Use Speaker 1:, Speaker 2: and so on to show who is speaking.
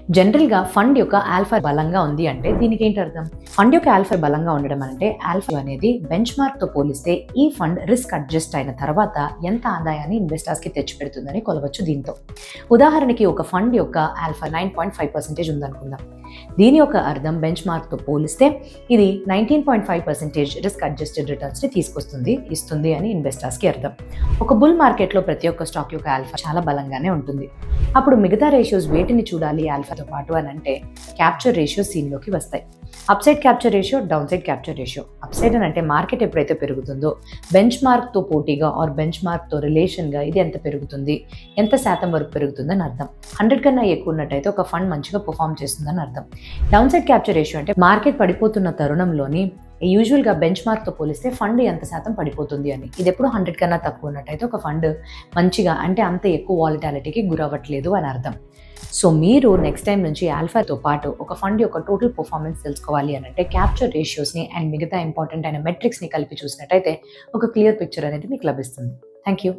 Speaker 1: జనరల్‌గా ఫండ్ యొక్క ఆల్ఫా బలంగా ఉంది అంటే దీనికి ఏంటి అర్థం? ఫండ్ యొక్క ఆల్ఫా బలంగా ఉండడం అంటే ఆల్ఫా అనేది బెంచ్‌మార్క్‌తో పోలిస్తే ఈ ఫండ్ రిస్క్ అడ్జస్ట్ అయిన తర్వాత ఎంత ఆదాయాన్ని ఇన్వెస్టర్స్‌కి తెచ్చిపెడుతుందని కొలవచ్చు దీంతో. ఉదాహరణకి ఒక ఫండ్ యొక్క ఆల్ఫా 9.5% ఉందనుకుందాం. దీని యొక్క అర్థం బెంచ్‌మార్క్‌తో పోలిస్తే ఇది 19.5% రిస్క్ అడ్జస్టెడ్ రిటర్న్స్‌ని ఇస్తుంది అని ఇన్వెస్టర్స్‌కి అర్థం. ఒక బుల్ మార్కెట్‌లో ప్రతి ఒక్క స్టాక్ యొక్క ఆల్ఫా చాలా బలంగానే ఉంటుంది. అప్పుడు మిగతా రేషియోస్ వేటిని చూడాలి ఆల్ఫాతో పాటు అని అంటే క్యాప్చర్ రేషియో సీన్లోకి వస్తాయి. Upside capture ratio, down side capture ratio. Upside అని అంటే మార్కెట్ ఎప్పుడైతే పెరుగుతుందో బెంచ్ మార్క్తో పోటీగా ఆర్ బెంచ్ మార్క్తో రిలేషన్గా ఇది ఎంత పెరుగుతుంది, ఎంత శాతం వరకు పెరుగుతుందని అర్థం. 100 కన్నా ఎక్కువ ఉన్నట్టయితే ఒక ఫండ్ మంచిగా పర్ఫామ్ చేస్తుందని అర్థం. డౌన్ సైడ్ క్యాప్చర్ రేషియో అంటే మార్కెట్ పడిపోతున్న తరుణంలోని యూజువల్గా బెంచ్ మార్క్తో పోలిస్తే ఫండ్ ఎంత శాతం పడిపోతుంది అని. ఇది ఎప్పుడు 100 కన్నా తక్కువ ఉన్నట్టయితే ఒక ఫండ్ మంచిగా అంటే అంత ఎక్కువ వాలటాలిటీకి గురవ్వట్లేదు అని అర్థం. సో మీరు నెక్స్ట్ టైం నుంచి ఆల్ఫాతో పాటు ఒక ఫండ్ యొక్క టోటల్ పర్ఫార్మెన్స్ తెలుసుకోవాలి అని అంటే క్యాప్చర్ రేషియోస్ని అండ్ మిగతా ఇంపార్టెంట్ అయిన మెట్రిక్స్ని కలిపి చూసినట్టయితే ఒక క్లియర్ పిక్చర్ అనేది మీకు లభిస్తుంది. Thank you.